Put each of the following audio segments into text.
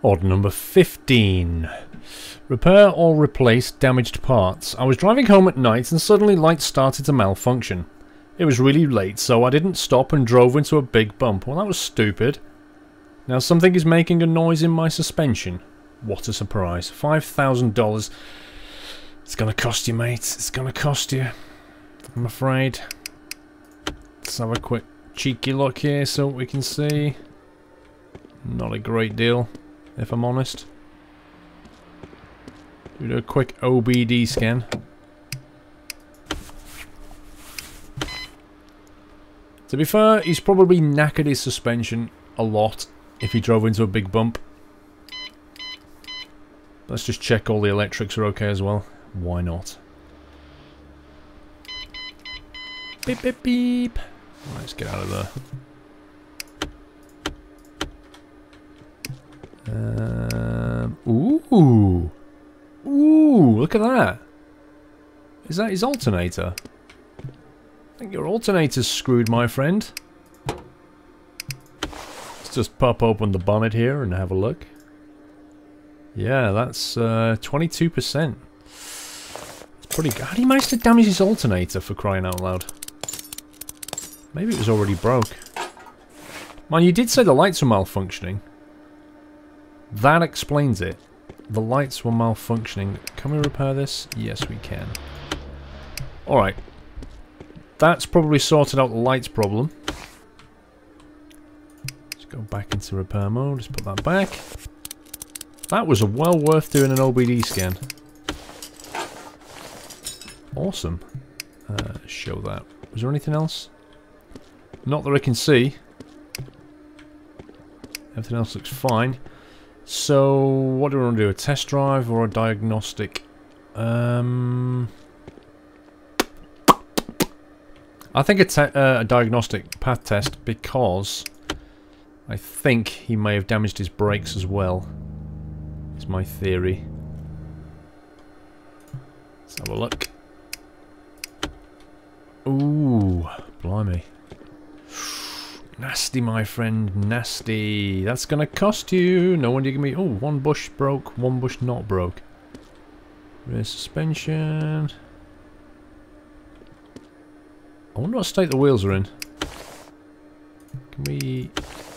Odd number 15. Repair or replace damaged parts. I was driving home at night and suddenly lights started to malfunction. It was really late, so I didn't stop and drove into a big bump. Well, that was stupid. Now something is making a noise in my suspension. What a surprise. $5,000. It's gonna cost you, mate. It's gonna cost you. I'm afraid. Let's have a quick cheeky look here so we can see. Not a great deal, if I'm honest. We do a quick OBD scan. To be fair, he's probably knackered his suspension a lot if he drove into a big bump. Let's just check all the electrics are okay as well. Why not? Beep beep beep. Let's get out of there. Ooh. Ooh, look at that. Is that his alternator? I think your alternator's screwed, my friend. Let's just pop open the bonnet here and have a look. Yeah, that's 22%. It's pretty good. How did he manage to damage his alternator, for crying out loud? Maybe it was already broke. Man, you did say the lights were malfunctioning. That explains it. The lights were malfunctioning. Can we repair this? Yes, we can. Alright. That's probably sorted out the lights problem. Let's go back into repair mode. Just put that back. That was well worth doing an OBD scan. Awesome. Show that. Was there anything else? Not that I can see. Everything else looks fine. So, what do we want to do? A test drive or a diagnostic? I think a diagnostic path test, because I think he may have damaged his brakes as well. Is my theory. Let's have a look. Ooh, blimey. Nasty, my friend, nasty. That's gonna cost you. No wonder you give me. Oh, one bush broke, one bush not broke. Rear suspension. I wonder what state the wheels are in. Can we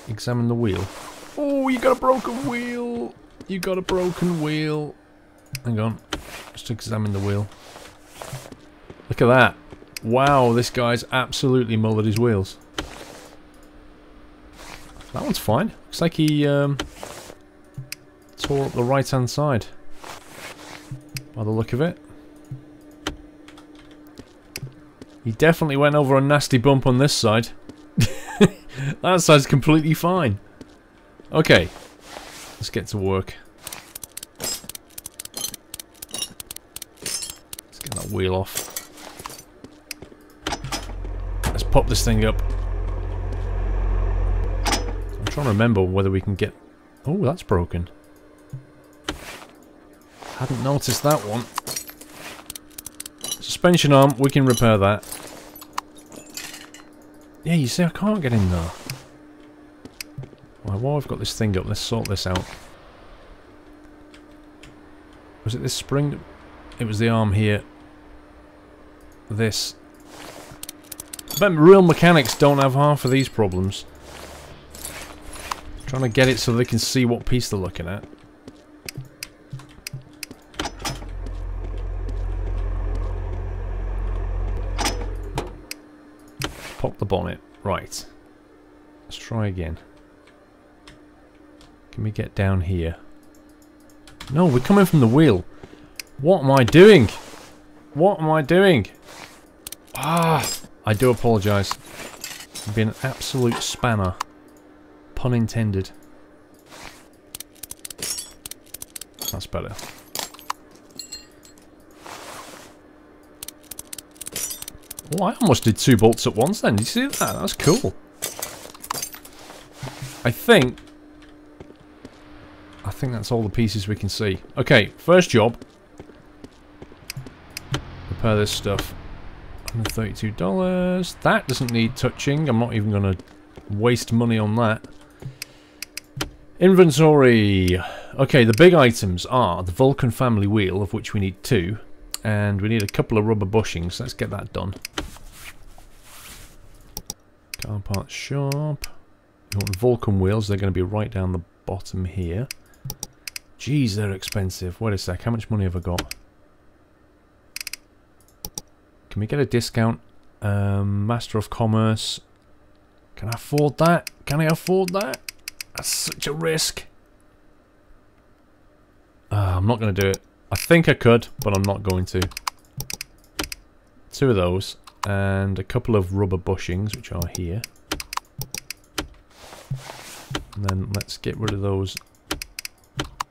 examine the wheel? Oh, you got a broken wheel. You got a broken wheel. Hang on. Just examine the wheel. Look at that. Wow, this guy's absolutely mullered his wheels. That one's fine. Looks like he tore up the right-hand side. By the look of it. He definitely went over a nasty bump on this side. That side's completely fine. Okay. Let's get to work. Let's get that wheel off. Let's pop this thing up. I'm trying to remember whether we can get... Oh, that's broken. Hadn't noticed that one. Suspension arm, we can repair that. Yeah, you see, I can't get in there. Right, while I've got this thing up, let's sort this out. Was it this spring? It was the arm here. This. I bet real mechanics don't have half of these problems. Trying to get it so they can see what piece they're looking at. Pop the bonnet. Right. Let's try again. Can we get down here? No, we're coming from the wheel. What am I doing? What am I doing? Ah, I do apologise. I've been an absolute spanner. Pun intended. That's better. Oh, I almost did 2 bolts at once then. Did you see that? That's cool. I think that's all the pieces we can see. Okay, first job. Repair this stuff. $132. That doesn't need touching. I'm not even going to waste money on that. Inventory. Okay, the big items are the Vulcan family wheel, of which we need 2. And we need a couple of rubber bushings. Let's get that done. Car parts shop. You want Vulcan wheels. They're going to be right down the bottom here. Jeez, they're expensive. Wait a sec. How much money have I got? Can we get a discount? Master of Commerce. Can I afford that? Can I afford that? That's such a risk. I'm not going to do it. I think I could, but I'm not going to. 2 of those. And a couple of rubber bushings, which are here. And then let's get rid of those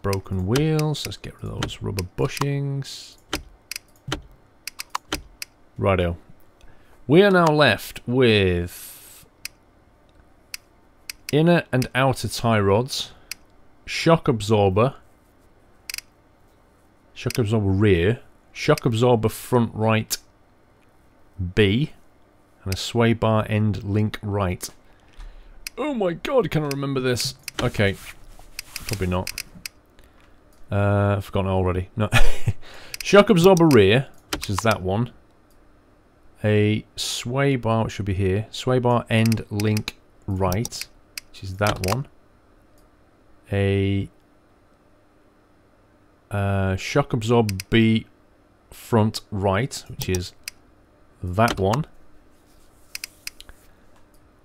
broken wheels. Let's get rid of those rubber bushings. Righto. We are now left with inner and outer tie rods, shock absorber rear, shock absorber front right B, and a sway bar end link right. Oh my god, can I remember this? Okay, probably not. I've forgotten already. No. Shock absorber rear, which is that one. A sway bar, which should be here. Sway bar end link right, which is that one. A shock absorber B front right, which is that one.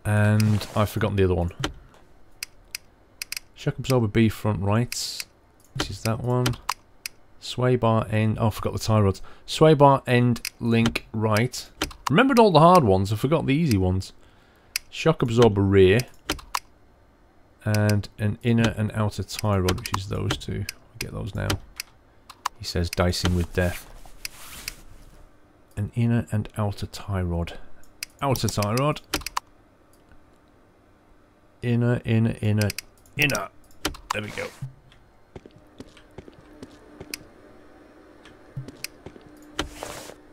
And I've forgotten the other one. Shock absorber B front right, which is that one. Sway bar end. Oh, I forgot the tie rods. Sway bar end link right. Remembered all the hard ones. I forgot the easy ones. Shock absorber rear. And an inner and outer tie rod, which is those 2. I'll get those now. He says dicing with death. An inner and outer tie rod. Outer tie rod. Inner, inner, inner, inner. There we go.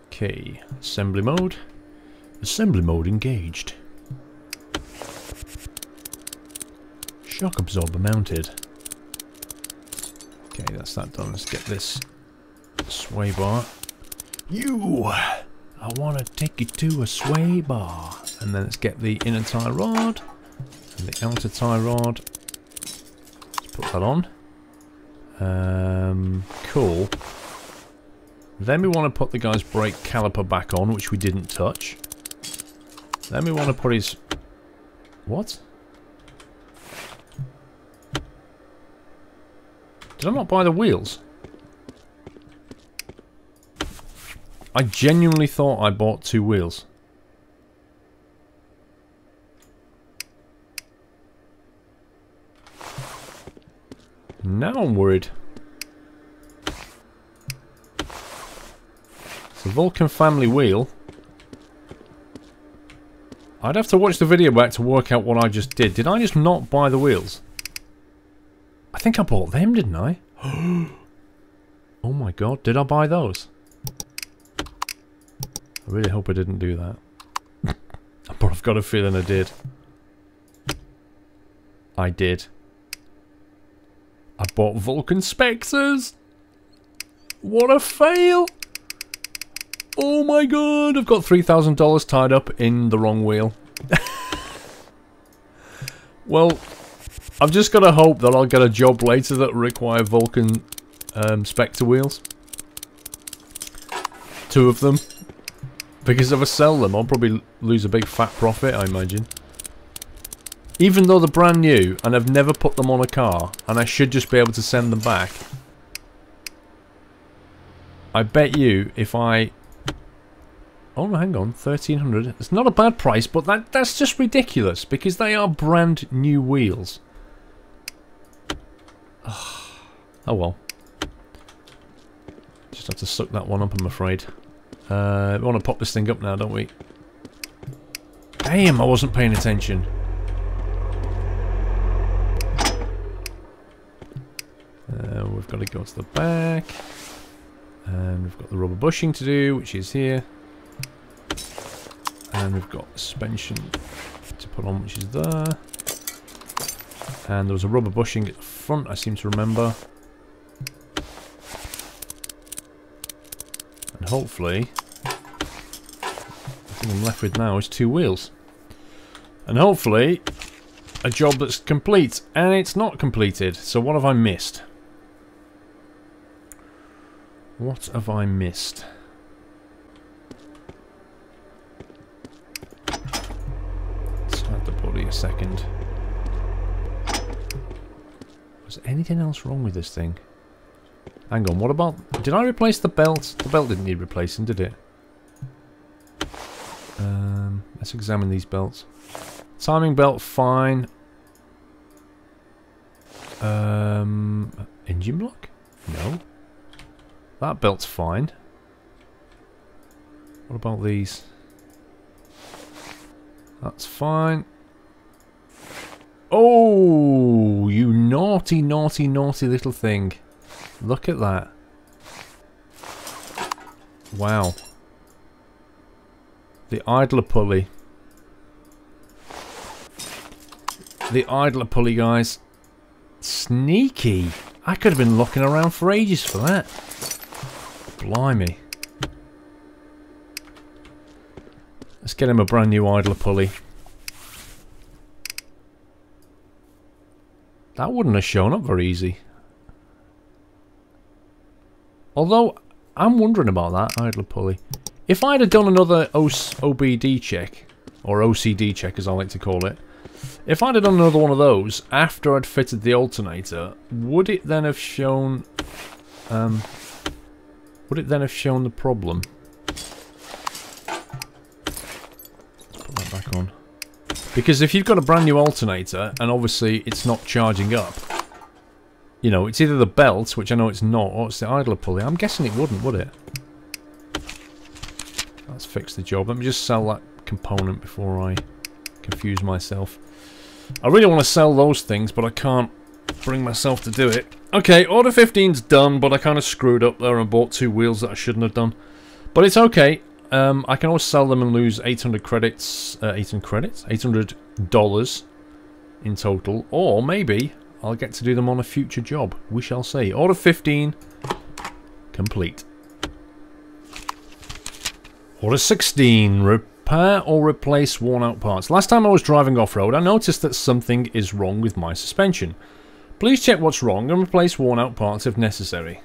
Okay, assembly mode. Assembly mode engaged. Shock absorber mounted. Okay, that's that done. Let's get this sway bar. I want to take you to a sway bar. And then let's get the inner tie rod and the outer tie rod. Let's put that on. Cool. Then we want to put the guy's brake caliper back on, which we didn't touch. Then we want to put his... What? Did I not buy the wheels? I genuinely thought I bought 2 wheels. Now I'm worried. The Vulcan family wheel. I'd have to watch the video back to work out what I just did. Did I just not buy the wheels? I think I bought them, didn't I? Oh my god, did I buy those? I really hope I didn't do that. But I've got a feeling I did. I did. I bought Vulcan Spexers! What a fail! Oh my god, I've got $3,000 tied up in the wrong wheel. Well, I've just got to hope that I'll get a job later that require Vulcan Spectre wheels. 2 of them. Because if I sell them, I'll probably lose a big fat profit, I imagine. Even though they're brand new, and I've never put them on a car, and I should just be able to send them back. I bet you if I... Oh, no, hang on, 1,300. It's not a bad price, but that's just ridiculous, because they are brand new wheels. Oh well. Just have to suck that one up, I'm afraid. We want to pop this thing up now, don't we? Damn, I wasn't paying attention. We've got to go to the back. And we've got the rubber bushing to do, which is here. And we've got suspension to put on, which is there. And there was a rubber bushing at the front, I seem to remember. And hopefully, the thing I'm left with now is 2 wheels. And hopefully, a job that's complete. And it's not completed. So what have I missed? What have I missed? Let's add the body a second. Was there anything else wrong with this thing? Hang on, what about... Did I replace the belt? The belt didn't need replacing, did it? Let's examine these belts. Timing belt, fine. Engine block? No. That belt's fine. What about these? That's fine. Oh, you naughty, naughty, naughty little thing. Look at that. Wow. The idler pulley. The idler pulley, guys. Sneaky. I could have been looking around for ages for that. Blimey. Let's get him a brand new idler pulley. That wouldn't have shown up very easy. Although, I'm wondering about that idler pulley. If I'd have done another OBD check, or OCD check as I like to call it, if I'd have done another one of those after I'd fitted the alternator, would it then have shown... would it then have shown the problem? Let's put that back on. Because if you've got a brand new alternator, and obviously it's not charging up, you know, it's either the belt, which I know it's not, or it's the idler pulley. I'm guessing it wouldn't, would it? Let's fix the job. Let me just sell that component before I confuse myself. I really want to sell those things, but I can't bring myself to do it. Okay, order 15's done, but I kind of screwed up there and bought 2 wheels that I shouldn't have done. But it's okay. I can always sell them and lose 800 credits. 800 credits? $800 in total. Or maybe I'll get to do them on a future job. We shall see. Order 15 complete. Order 16. Repair or replace worn out parts. Last time I was driving off-road, I noticed that something is wrong with my suspension. Please check what's wrong and replace worn out parts if necessary.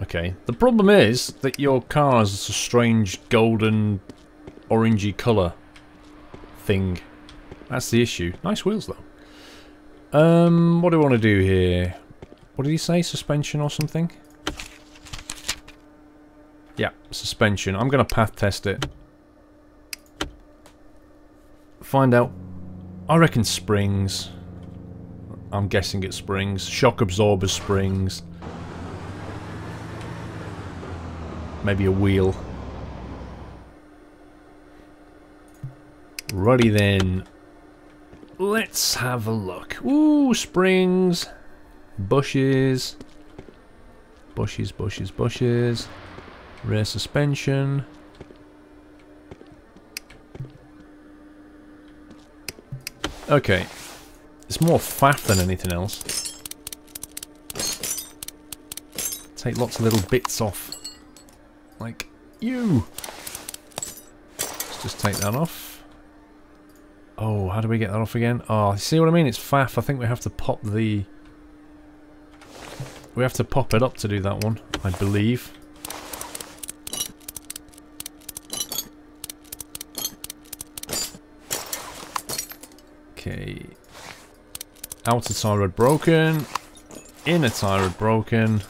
Okay, the problem is that your car has a strange golden orangey colour thing. That's the issue. Nice wheels though. What do I want to do here? What did he say? Suspension or something? Yeah, suspension. I'm going to path test it. Find out. I reckon springs. I'm guessing it's springs. Shock absorber springs. Maybe a wheel. Righty then. Let's have a look. Ooh, springs. Bushes. Bushes, bushes, bushes. Rear suspension. Okay. It's more faff than anything else. Take lots of little bits off. Like you. Let's just take that off. Oh, how do we get that off again? Oh, see what I mean? It's faff. I think we have to pop the... We have to pop it up to do that one, I believe. Okay. Outer tie rod broken. Inner tie rod broken.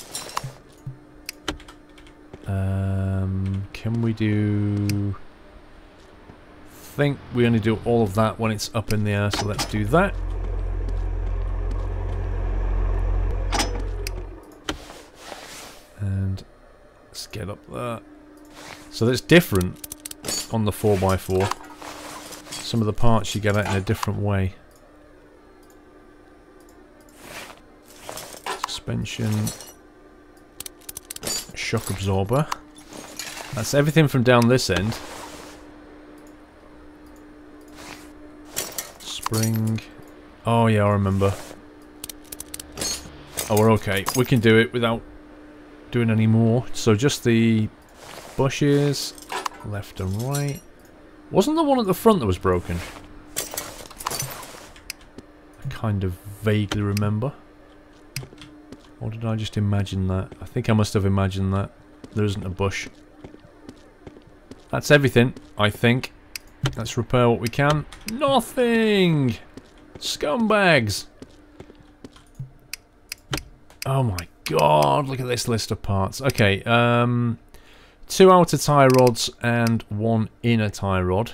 Can we do... I think we only do all of that when it's up in the air, so let's do that. And let's get up there. So that's different on the 4x4. Some of the parts you get out in a different way. Suspension. Shock absorber. That's everything from down this end. spring. Oh yeah, I remember. Oh, we're okay. We can do it without doing any more. So just the bushes, left and right. Wasn't the one at the front that was broken? I kind of vaguely remember. Or did I just imagine that? I think I must have imagined that. There isn't a bush. That's everything, I think. Let's repair what we can. Nothing! Scumbags! Oh my god, look at this list of parts. Okay, 2 outer tie rods and 1 inner tie rod.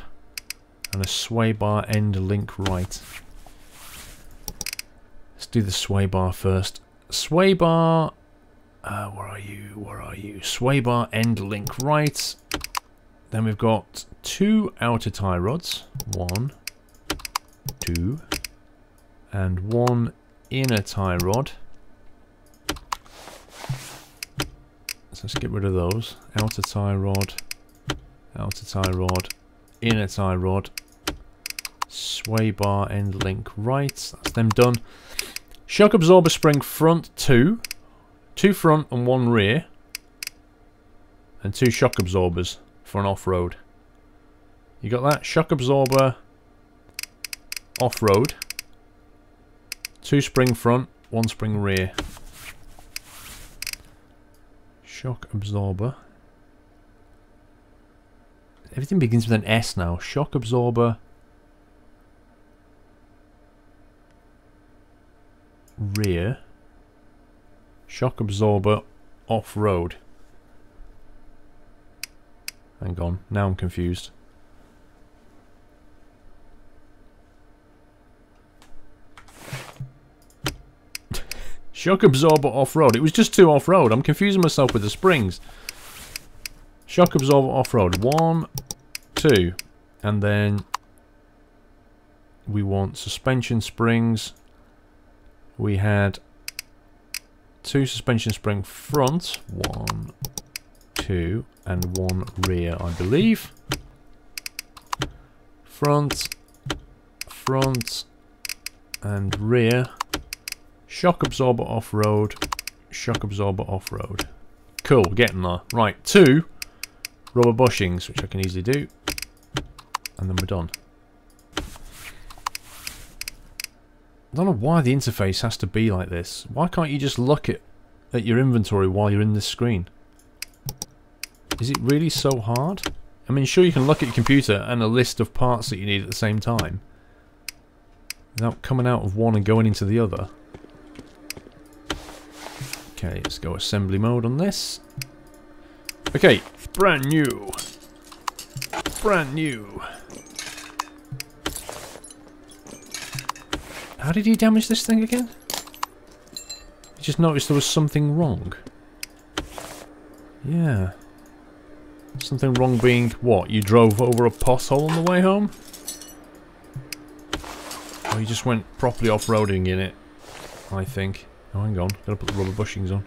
And a sway bar end link right. Let's do the sway bar first. Sway bar... where are you? Where are you? Sway bar end link right. Then we've got 2 outer tie rods. 1, 2, and 1 inner tie rod. So let's get rid of those. Outer tie rod, inner tie rod, sway bar end link right. That's them done. Shock absorber spring front 2. 2 front and 1 rear. And 2 shock absorbers for an off-road. You got that? Shock absorber off-road. 2 spring front, 1 spring rear. Shock absorber. Everything begins with an S now. Shock absorber rear. Shock absorber off-road. Hang on, now I'm confused. Shock absorber off-road. It was just 2 off-road. I'm confusing myself with the springs. Shock absorber off-road. 1, 2. And then we want suspension springs. We had 2 suspension spring front. 1, 2, and 1 rear, I believe. Front, and rear. Shock absorber off-road. Shock absorber off-road. Cool, getting there. Right, 2 rubber bushings, which I can easily do. And then we're done. I don't know why the interface has to be like this. Why can't you just look at your inventory while you're in this screen? Is it really so hard? I mean, sure, you can look at your computer and a list of parts that you need at the same time without coming out of one and going into the other. Okay, let's go assembly mode on this. Okay, brand new. Brand new. How did he damage this thing again? I just noticed there was something wrong. Yeah. Something wrong being what? You drove over a pothole on the way home? Or you just went properly off-roading in it, I think. Oh, hang on. Gotta put the rubber bushings on.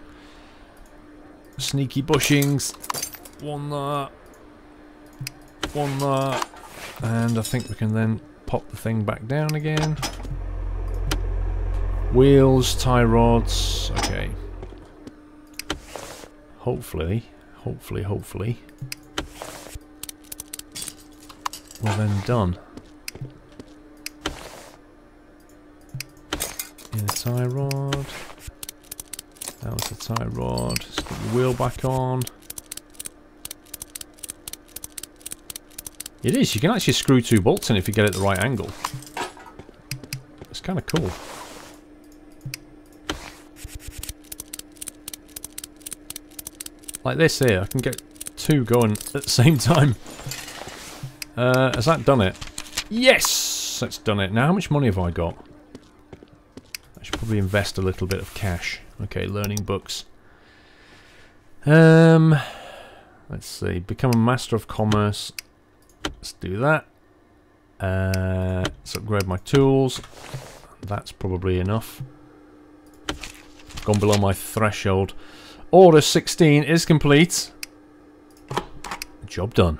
Sneaky bushings. 1 there. 1 there. And I think we can then pop the thing back down again. Wheels, tie rods. Okay. Hopefully. We're then done. Inner tie rod. Outer tie rod. Let's put the wheel back on. It is. You can actually screw 2 bolts in if you get it at the right angle. It's kind of cool. Like this here, I can get 2 going at the same time. Has that done it? Yes! That's done it. Now, how much money have I got? I should probably invest a little bit of cash. Okay, learning books. Let's see. Become a master of commerce. Let's do that. Let's upgrade my tools. That's probably enough. Gone below my threshold. Order 16 is complete. Job done.